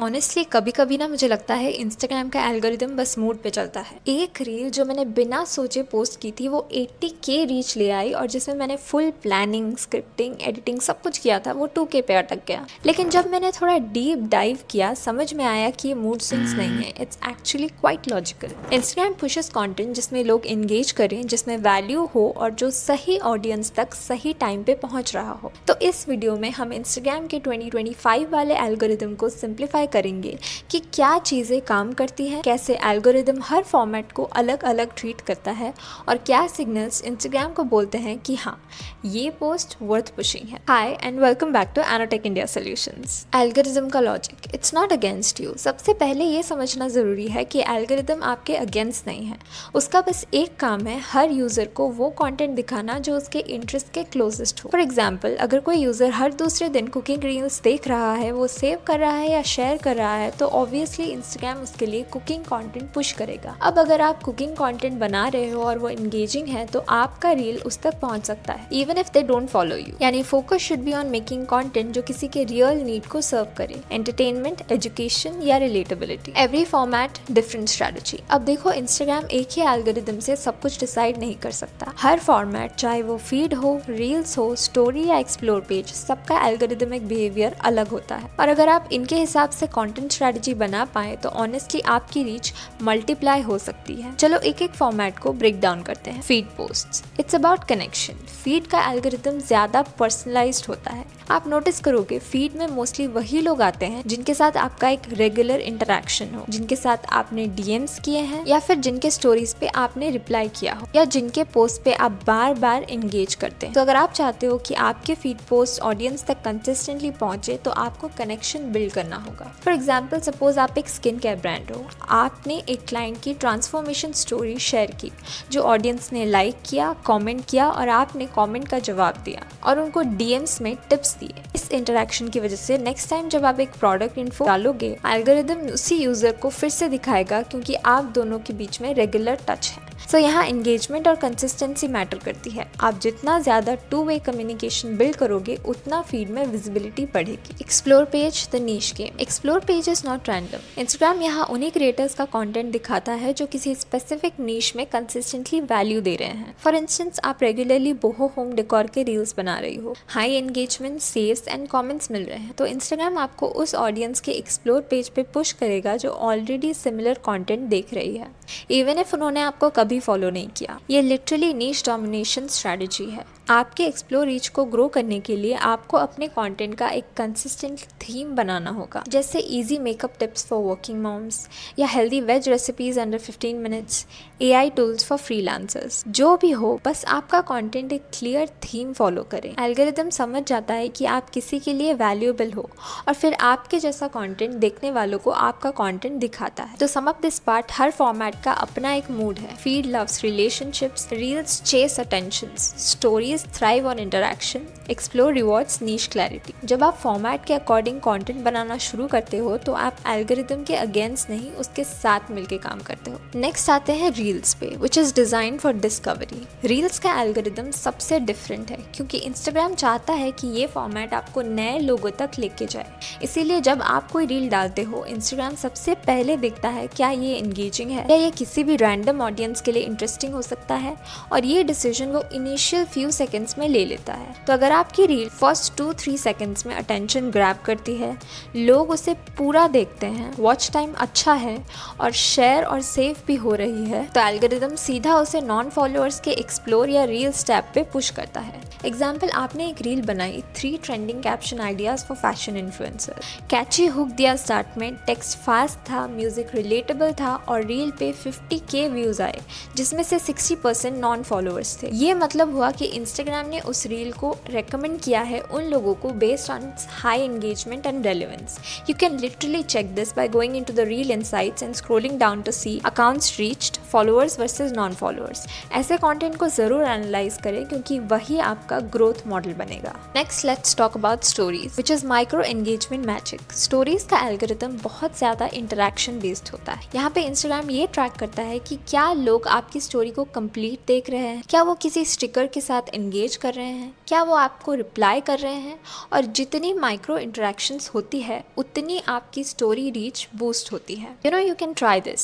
Honestly कभी कभी ना मुझे लगता है इंस्टाग्राम का एल्गोरिदम बस मूड पे चलता है। एक रील जो मैंने बिना सोचे पोस्ट की थी वो 80K रीच ले आई और जिसमें मैंने फुल प्लानिंग, स्क्रिप्टिंग, एडिटिंग सब कुछ किया था वो 2K पे अटक गया। लेकिन जब मैंने थोड़ा डीप डाइव किया समझ में आया कि ये मूड स्विंग्स नहीं है, it's actually quite logical. Instagram pushes content जिसमें लोग एंगेज करें, जिसमें वैल्यू हो और जो सही ऑडियंस तक सही टाइम पे पहुंच रहा हो। तो इस वीडियो में हम इंस्टाग्राम के 2025 वाले एल्गोरिदम को सिंप्लीफाई करेंगे कि क्या चीज़ें काम करती हैं, कैसे एल्गोरिदम हर फॉर्मेट को अलग अलग ट्रीट करता है और क्या सिग्नल्स इंस्टाग्राम को बोलते हैं कि हाँ ये पोस्ट वर्थ पुशिंग है। Hi and welcome back to Anatech India solutions. Algorithm का logic, it's not against you. सबसे पहले ये समझना ज़रूरी है कि एल्गोरिदम आपके अगेंस्ट नहीं है। उसका बस एक काम है हर यूज़र को वो कंटेंट दिखाना जो उसके इंटरेस्ट के क्लोजेस्ट हो। फॉर एग्जाम्पल, अगर कोई यूज़र हर दूसरे दिन कुकिंग रील्स देख रहा है, वो सेव कर रहा है या शेयर कर रहा है, तो ऑब्वियसली इंस्टाग्राम उसके लिए कुकिंग कंटेंट पुश करेगा। अब अगर आप कुकिंग कंटेंट बना रहे हो और वो एंगेजिंग है तो आपका रील उस तक पहुंच सकता है even if they don't follow you. यानी focus should be on making content जो किसी के रियल नीड को सर्व करे, एंटरटेनमेंट, एजुकेशन या relatability. Every format different strategy. अब देखो, इंस्टाग्राम एक ही एल्गोरिदम से सब कुछ डिसाइड नहीं कर सकता। हर फॉर्मेट, चाहे वो फीड हो, रील्स हो, स्टोरी या एक्सप्लोर पेज, सबका एल्गोरिदमिक बिहेवियर अलग होता है। और अगर आप इनके हिसाब से कंटेंट स्ट्रेटजी बना पाए तो ऑनेस्टली आपकी रीच मल्टीप्लाई हो सकती है। चलो एक एक फॉर्मेट को ब्रेक डाउन करते हैं। Feed posts, it's about connection. Feed का एल्गोरिदम ज्यादा पर्सनलाइज्ड होता है। आप नोटिस करोगे फीड में मोस्टली वही लोग आते हैं जिनके साथ आपका एक रेगुलर इंटरेक्शन हो, जिनके साथ आपने डीएम्स किए हैं या फिर जिनके स्टोरीज पे आपने रिप्लाई किया हो या जिनके पोस्ट पे आप बार बार एंगेज करते हैं। तो अगर आप चाहते हो कि आपके फीड पोस्ट ऑडियंस तक कंसिस्टेंटली पहुंचे तो आपको कनेक्शन बिल्ड करना होगा। फॉर एग्जाम्पल, सपोज आप एक स्किन केयर ब्रांड हो, आपने एक क्लाइंट की ट्रांसफॉर्मेशन स्टोरी शेयर की जो ऑडियंस ने लाइक किया, कमेंट किया और आपने कमेंट का जवाब दिया और उनको डीएम्स में टिप्स दिए। इस इंटरेक्शन की वजह से नेक्स्ट टाइम जब आप एक प्रोडक्ट इन्फो डालोगे, एल्गोरिदम उसी यूजर को फिर से दिखाएगा क्योंकि आप दोनों के बीच में रेगुलर टच है। सो यहाँ एंगेजमेंट और कंसिस्टेंसी मैटर करती है। आप जितना ज़्यादा टू वे कम्युनिकेशन बिल्ड करोगे उतना फीड में विजिबिलिटी बढ़ेगी। Explore page, the niche game. Explore page is not random. Instagram यहाँ उन्हीं क्रिएटर्स का कंटेंट दिखाता है जो किसी स्पेसिफिक नीश में कंसिस्टेंटली वैल्यू दे रहे हैं। फॉर इंस्टेंस, आप रेगुलरली बोहो होम डेकोर के रील्स बना रही हो, high engagement, saves and comments मिल रहे हैं, तो इंस्टाग्राम आपको उस ऑडियंस के एक्सप्लोर पेज पे पुश करेगा जो ऑलरेडी सिमिलर कंटेंट देख रही है, इवन इफ उन्होंने आपको कभी फॉलो नहीं किया। ये लिटरली नीश डोमिनेशन स्ट्रेटजी है। आपके एक्सप्लोर रीच को ग्रो करने के लिए आपको अपने कंटेंट का एक कंसिस्टेंट थीम बनाना होगा, जैसे easy makeup tips for working moms या healthy veg recipes under 15 minutes, AI tools for freelancers. जो भी हो, बस आपका कंटेंट एक क्लियर थीम फॉलो करे। एल्गोरिदम समझ जाता है कि आप किसी के लिए वैल्यूएबल हो और फिर आपके जैसा कंटेंट देखने वालों को आपका कंटेंट दिखाता है। तो सम अप दिस पार्ट, हर फॉर्मेट का अपना एक मूड है। Feed loves relationships, reels chase attentions, stories thrive on interaction, explore rewards niche clarity. जब आप फॉर्मेट के अकॉर्डिंग कंटेंट बनाना शुरू करते हो तो आप एल्गोरिदम के अगेंस्ट नहीं, उसके साथ मिलकर काम करते हो। नेक्स्ट आते हैं रील्स पे, which is design for discovery. Reels का एल्गोरिदम सबसे डिफरेंट है क्योंकि इंस्टाग्राम चाहता है कि ये फॉर्मेट आपको नए लोगों तक लेके जाए। इसीलिए जब आप कोई रील डालते हो, इंस्टाग्राम सबसे पहले देखता है क्या ये एंगेजिंग है या ये किसी भी रैंडम ऑडियंस के लिए इंटरेस्टिंग हो सकता है, और ये डिसीजन वो इनिशियल फ्यू सेकंड्स में ले लेता है। तो अगर आपकी रील फर्स्ट 2-3 सेकंड्स में अटेंशन ग्रैब करती है, लोग उसे पूरा देखते हैं, वॉच टाइम अच्छा है और शेयर और सेव भी हो रही है, तो एल्गोरिदम सीधा उसे नॉन फॉलोअर्स के एक्सप्लोर या रील्स टैब पे पुश करता है। एग्जाम्पल, आपने एक रील बनाई, 3 trending caption ideas for fashion influencer. Catchy hook दिया स्टार्ट में, टेक्स्ट फास्ट था, म्यूजिक रिलेटेबल था और रील पे 50K व्यूज आए जिसमें से 60% नॉन फॉलोअर्स थे। ये मतलब हुआ कि इंस्टाग्राम ने उस रील को रेकमेंड किया है उन लोगों को based on high engagement and relevance. You can literally check this by going into the reel insights and scrolling down to see accounts reached, followers versus non followers. ऐसे content को ज़रूर analyse करें क्योंकि वही आपका ग्रोथ मॉडल बनेगा। Next let's talk about stories which is micro engagement magic. Stories का algorithm बहुत ज़्यादा इंटरेक्शन बेस्ड होता है। यहाँ पे इंस्टाग्राम ये ट्रैक करता है कि क्या लोग आपकी स्टोरी को कंप्लीट देख रहे हैं, क्या वो किसी स्टिकर के साथ एंगेज कर रहे हैं, क्या वो आपको रिप्लाई कर रहे हैं, और जितनी माइक्रो इंटरेक्शंस होती है उतनी आपकी स्टोरी रीच बूस्ट होती है। You can try this.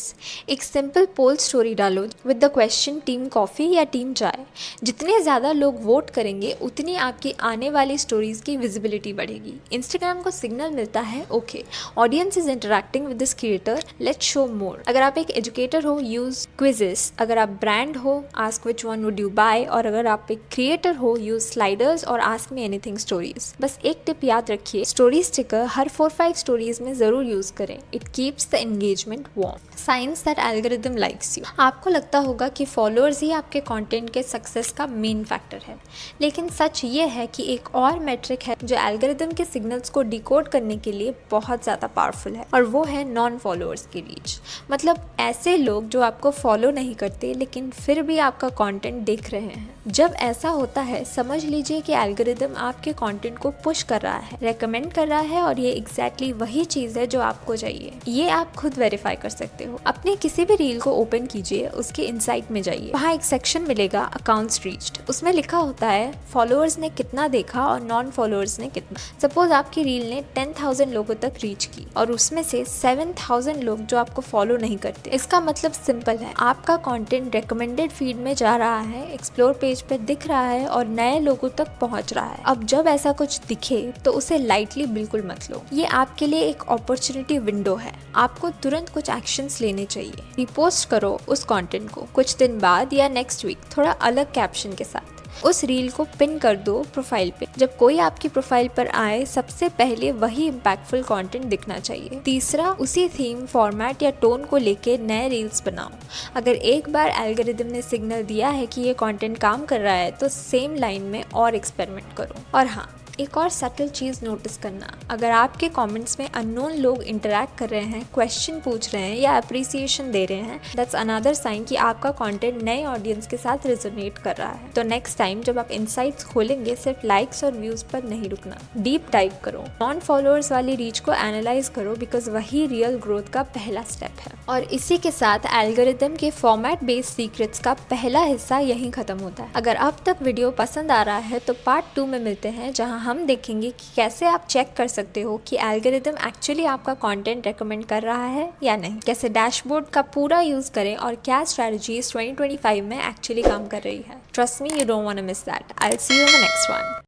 एक सिंपल पोल स्टोरी डालो with the question team coffee या टीम चाय। जितने ज़्यादा लोग वोट करेंगे उतनी आपकी आने वाली स्टोरीज की विजिबिलिटी बढ़ेगी। इंस्टाग्राम को सिग्नल मिलता है okay audience is interacting with this creator, let's show मोर। अगर आप एक एजुकेटर हो यूज़ क्विजेस, अगर आप ब्रांड हो ask which one would you buy, और अगर आप एक क्रिएटर हो यूज़ स्लाइडर्स और आस्क मी एनीथिंग स्टोरीज। बस एक टिप याद रखिए, स्टोरी स्टिकर हर 4-5 स्टोरीज में ज़रूर यूज़ करें। It keeps the engagement warm. Science that algorithm likes you. आपको लगता होगा कि फॉलोअर्स ही आपके कंटेंट के सक्सेस का मेन फैक्टर है, लेकिन सच ये है कि एक और मैट्रिक है जो एल्गोरिदम के सिग्नल्स को डिकोड करने के लिए बहुत ज़्यादा पावरफुल है, और वो है नॉन फॉलोअर्स की रीच। मतलब ऐसे लोग जो आपको फॉलो नहीं करते लेकिन फिर भी आपका कंटेंट देख रहे हैं। जब ऐसा होता है समझ लीजिए कि एल्गोरिदम आपके कंटेंट को पुश कर रहा है, रेकमेंड कर रहा है, और ये एग्जैक्टली वही चीज़ है जो आपको चाहिए। ये आप खुद वेरीफाई कर सकते हो। अपने किसी भी रील को ओपन कीजिए, उसके इनसाइट में जाइए, वहाँ एक सेक्शन मिलेगा अकाउंट्स रीच्ड। उसमें लिखा होता है फॉलोअर्स ने कितना देखा और नॉन फॉलोअर्स ने कितना। सपोज आपकी रील ने 10,000 लोगों तक रीच की और उसमें से 7,000 लोग जो आपको फॉलो नहीं करते। इसका मतलब सिंपल है, आपका कंटेंट रिकमेंडेड फीड में जा रहा है, एक्सप्लोर पेज पे दिख रहा है और नए लोगों तक पहुंच रहा है। अब जब ऐसा कुछ दिखे तो उसे लाइटली बिल्कुल मत लो। ये आपके लिए एक अपॉर्चुनिटी विंडो है, आपको तुरंत कुछ एक्शंस लेने चाहिए। रिपोस्ट करो उस कंटेंट को कुछ दिन बाद या नेक्स्ट वीक थोड़ा अलग कैप्शन के साथ। उस रील को पिन कर दो प्रोफाइल पे। जब कोई आपकी प्रोफाइल पर आए सबसे पहले वही इम्पैक्टफुल कंटेंट दिखना चाहिए। तीसरा, उसी थीम, फॉर्मेट या टोन को लेके नए रील्स बनाओ। अगर एक बार एल्गोरिदम ने सिग्नल दिया है कि ये कंटेंट काम कर रहा है तो सेम लाइन में और एक्सपेरिमेंट करो। और हाँ, एक और सटल चीज़ नोटिस करना, अगर आपके कमेंट्स में अननोन लोग इंटरैक्ट कर रहे हैं, क्वेश्चन पूछ रहे हैं या अप्रिसिएशन दे रहे हैं, दैट्स अनदर साइन कि आपका कंटेंट नए ऑडियंस के साथ रेजोनेट कर रहा है। तो नेक्स्ट टाइम जब आप इनसाइट्स खोलेंगे सिर्फ लाइक्स और व्यूज पर नहीं रुकना, डीप डाइव करो, नॉन फॉलोअर्स वाली रीच को एनालाइज करो, बिकॉज वही रियल ग्रोथ का पहला स्टेप है। और इसी के साथ एल्गोरिदम के फॉर्मेट बेस्ड सीक्रेट्स का पहला हिस्सा यहीं खत्म होता है। अगर अब तक वीडियो पसंद आ रहा है तो पार्ट 2 में मिलते हैं, जहां हम देखेंगे कि कैसे आप चेक कर सकते हो कि एल्गोरिदम एक्चुअली आपका कंटेंट रेकमेंड कर रहा है या नहीं, कैसे डैशबोर्ड का पूरा यूज करें और क्या स्ट्रेटजीज 2025 में एक्चुअली काम कर रही है। Trust me, you don't want to miss that. I will see you in the next one.